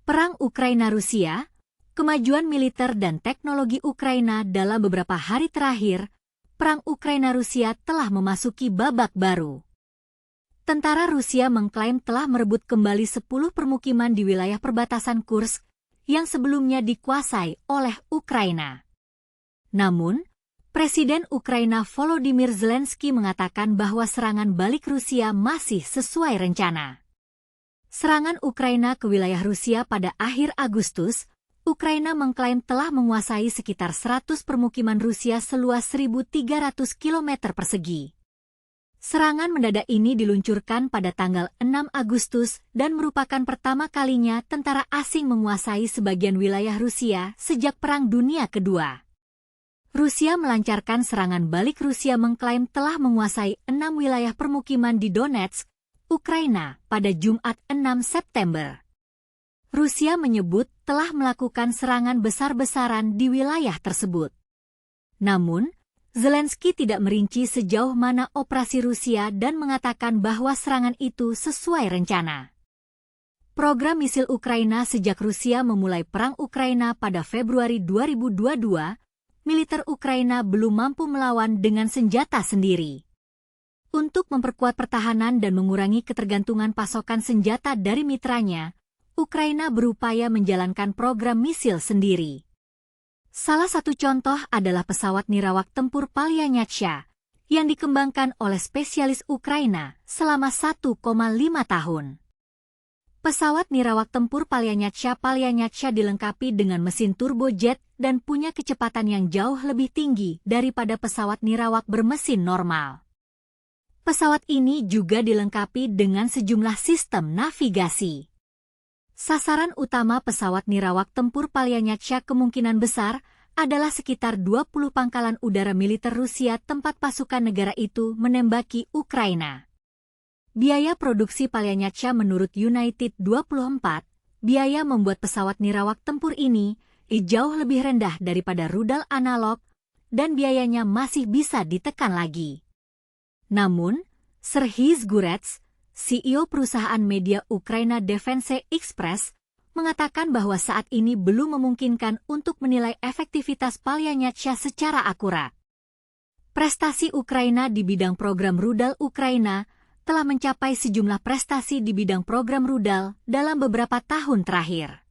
Perang Ukraina-Rusia, kemajuan militer dan teknologi Ukraina dalam beberapa hari terakhir, perang Ukraina-Rusia telah memasuki babak baru. Tentara Rusia mengklaim telah merebut kembali 10 permukiman di wilayah perbatasan Kursk yang sebelumnya dikuasai oleh Ukraina. Namun, Presiden Ukraina Volodymyr Zelensky mengatakan bahwa serangan balik Rusia masih sesuai rencana. Serangan Ukraina ke wilayah Rusia pada akhir Agustus, Ukraina mengklaim telah menguasai sekitar 100 permukiman Rusia seluas 1.300 km persegi. Serangan mendadak ini diluncurkan pada tanggal 6 Agustus dan merupakan pertama kalinya tentara asing menguasai sebagian wilayah Rusia sejak Perang Dunia Kedua. Rusia melancarkan serangan balik. Rusia mengklaim telah menguasai 6 wilayah permukiman di Donetsk, Ukraina pada Jumat 6 September. Rusia menyebut telah melakukan serangan besar-besaran di wilayah tersebut. Namun, Zelensky tidak merinci sejauh mana operasi Rusia dan mengatakan bahwa serangan itu sesuai rencana. Program misil Ukraina. Sejak Rusia memulai perang Ukraina pada Februari 2022, militer Ukraina belum mampu melawan dengan senjata sendiri. Untuk memperkuat pertahanan dan mengurangi ketergantungan pasokan senjata dari mitranya, Ukraina berupaya menjalankan program misil sendiri. Salah satu contoh adalah pesawat nirawak tempur Palyanyatsya yang dikembangkan oleh spesialis Ukraina selama 1,5 tahun. Pesawat nirawak tempur Palyanyatsya dilengkapi dengan mesin turbojet dan punya kecepatan yang jauh lebih tinggi daripada pesawat nirawak bermesin normal. Pesawat ini juga dilengkapi dengan sejumlah sistem navigasi. Sasaran utama pesawat nirawak tempur Palyanyatsya kemungkinan besar adalah sekitar 20 pangkalan udara militer Rusia tempat pasukan negara itu menembaki Ukraina. Biaya produksi Palyanyatsya menurut United 24, biaya membuat pesawat nirawak tempur ini jauh lebih rendah daripada rudal analog dan biayanya masih bisa ditekan lagi. Namun, Serhiy Zgurets, CEO perusahaan media Ukraina Defense Express, mengatakan bahwa saat ini belum memungkinkan untuk menilai efektivitas Palyanyatsya secara akurat. Prestasi Ukraina di bidang program rudal. Ukraina telah mencapai sejumlah prestasi di bidang program rudal dalam beberapa tahun terakhir.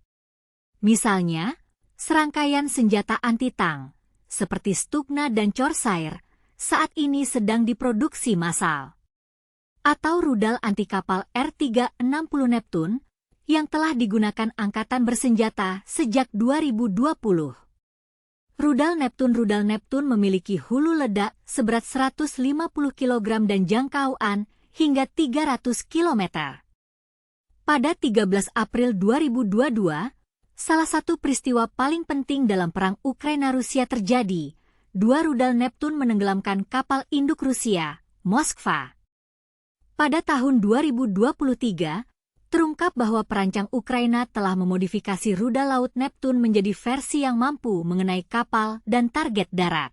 Misalnya, serangkaian senjata anti-tank, seperti Stugna dan Corsair, saat ini sedang diproduksi massal. Atau rudal anti-kapal R-360 Neptune yang telah digunakan angkatan bersenjata sejak 2020. Rudal Neptune memiliki hulu ledak seberat 150 kg dan jangkauan hingga 300 km. Pada 13 April 2022, salah satu peristiwa paling penting dalam perang Ukraina-Rusia terjadi. 2 rudal Neptune menenggelamkan kapal induk Rusia, Moskva. Pada tahun 2023, terungkap bahwa perancang Ukraina telah memodifikasi rudal laut Neptune menjadi versi yang mampu mengenai kapal dan target darat.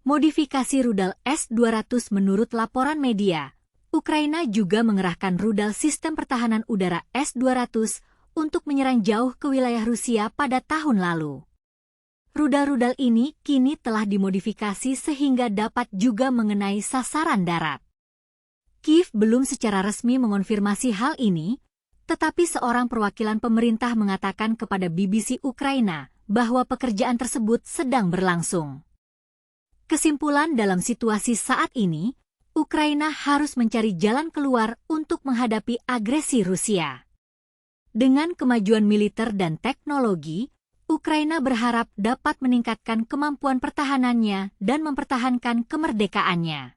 Modifikasi rudal S-200 menurut laporan media, Ukraina juga mengerahkan rudal sistem pertahanan udara S-200 untuk menyerang jauh ke wilayah Rusia pada tahun lalu. Rudal-rudal ini kini telah dimodifikasi sehingga dapat juga mengenai sasaran darat. Kiev belum secara resmi mengonfirmasi hal ini, tetapi seorang perwakilan pemerintah mengatakan kepada BBC Ukraina bahwa pekerjaan tersebut sedang berlangsung. Kesimpulan dalam situasi saat ini, Ukraina harus mencari jalan keluar untuk menghadapi agresi Rusia. Dengan kemajuan militer dan teknologi, Ukraina berharap dapat meningkatkan kemampuan pertahanannya dan mempertahankan kemerdekaannya.